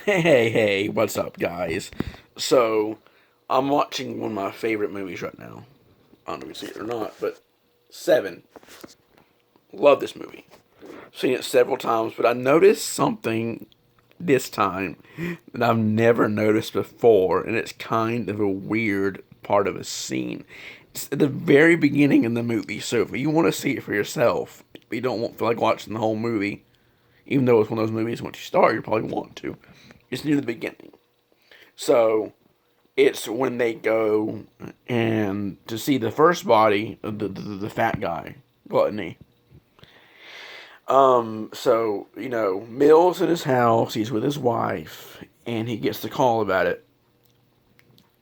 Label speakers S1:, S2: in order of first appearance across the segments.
S1: Hey, what's up, guys? So, I'm watching one of my favorite movies right now. I don't know if you've seen it or not, but Seven. Love this movie. Seen it several times, but I noticed something this time that I've never noticed before, and it's kind of a weird part of a scene. It's at the very beginning of the movie, so if you want to see it for yourself, if you don't feel like watching the whole movie, even though it's one of those movies once you start, you probably want to. It's near the beginning. So it's when they go and to see the first body of the fat guy, Gluttony. Mills in his house. He's with his wife, and he gets the call about it.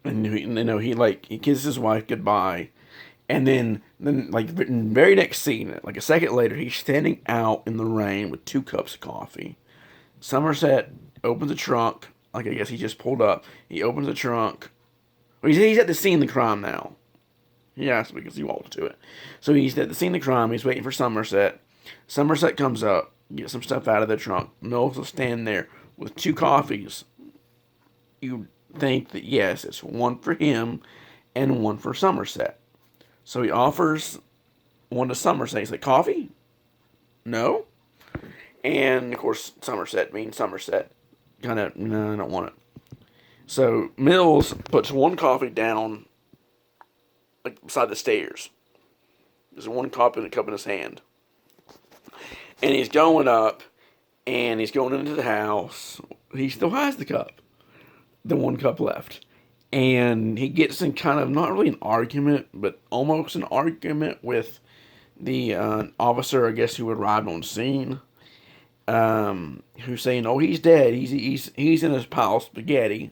S1: And he kisses his wife goodbye, and then like the very next scene, like a second later, he's standing out in the rain with 2 cups of coffee. Somerset opens the trunk. Like I guess he just pulled up. He opens the trunk. Well, he's at the scene of the crime now. Yes, because he walked to it. So he's at the scene of the crime. He's waiting for Somerset. Somerset comes up, gets some stuff out of the trunk. Mills will stand there with 2 coffees. You think that yes, it's one for him and one for Somerset. So he offers one to Somerset. He's like, "Coffee? No." And of course, Somerset means Somerset. Kind of, no, I don't want it. So Mills puts one coffee down, like beside the stairs. There's one cup in his hand, and he's going up, and he's going into the house. He still has the cup, the 1 cup left, and he gets in kind of not really an argument, but almost an argument with the officer, I guess, who arrived on scene. Who's saying, "Oh, he's dead. He's in his pile of spaghetti."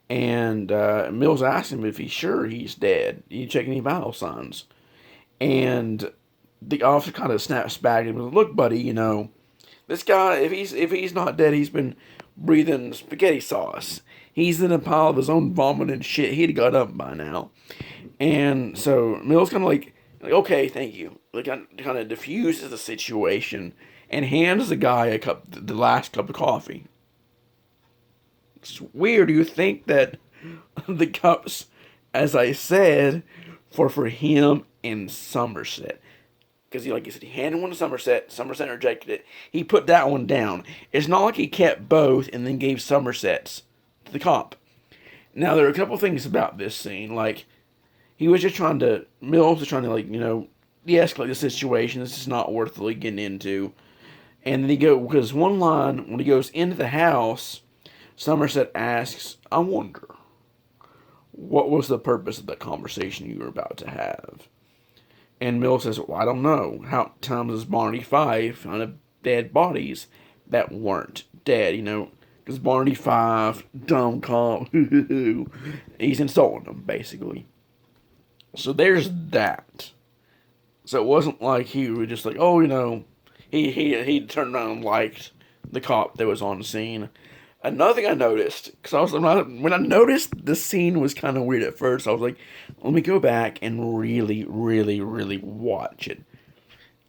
S1: And Mills asks him if he's sure he's dead. You check any vital signs? And the officer kind of snaps back and goes, "Look, buddy, this guy. If he's not dead, he's been breathing spaghetti sauce. He's in a pile of his own vomit and shit. He'd have got up by now." And so Mills kind of like, "Okay, thank you." Like, kind of diffuses the situation and hands the guy a cup, the last cup of coffee. It's weird. You think that the cups, as I said, for him and Somerset. Because like you said, he handed one to Somerset. Somerset rejected it. He put that one down. It's not like he kept both and then gave Somerset's to the cop. Now there are a couple things about this scene. Like he was just trying to Mills was trying to de-escalate the situation. This is not worth really getting into. And then because one line when he goes into the house, Somerset asks, "I wonder, what was the purpose of that conversation you were about to have?" And Mills says, "Well, I don't know. How times is Barney Fife found dead bodies that weren't dead, because Barney Fife, dumb cop, he's insulting them, basically. So there's that. So it wasn't like he was just like, oh, he turned around and liked the cop that was on the scene. Another thing I noticed, because when I noticed the scene was kind of weird at first, I was like, let me go back and really, really, really watch it.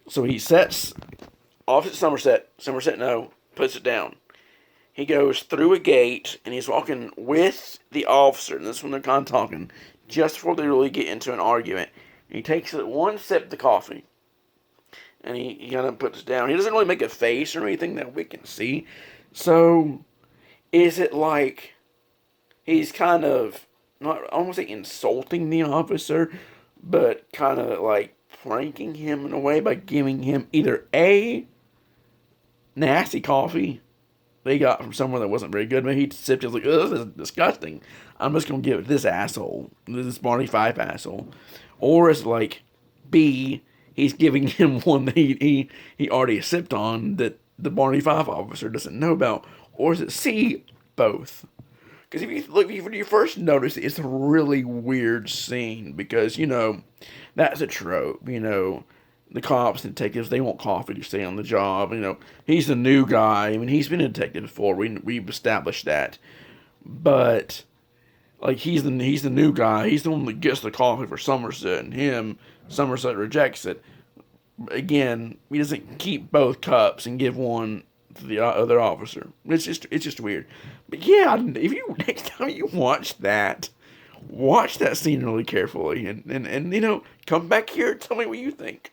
S1: So he sets off at Somerset. Somerset, no, puts it down. He goes through a gate and he's walking with the officer. And this is when they're kind of talking, just before they really get into an argument. He takes one sip of the coffee and he kind of puts it down. He doesn't really make a face or anything that we can see. So is it like he's kind of not I don't want to say insulting the officer, but kind of like pranking him in a way by giving him either a nasty coffee they got from somewhere that wasn't very good. Maybe he sipped it like, "Oh, this is disgusting. I'm just gonna give it to this asshole, this Barney Fife asshole," or it's like B, he's giving him one that he already sipped on that the Barney Fife officer doesn't know about, or is it C, both? Because when you first notice it, it's a really weird scene because that's a trope. The cops and detectives, they want coffee to stay on the job. He's the new guy. I mean, he's been a detective before. We've established that, but like he's the new guy. He's the one that gets the coffee for Somerset, and Somerset rejects it. Again, he doesn't keep both cups and give one to the other officer. It's just weird. But yeah, if you next time you watch that scene really carefully, and come back here and tell me what you think.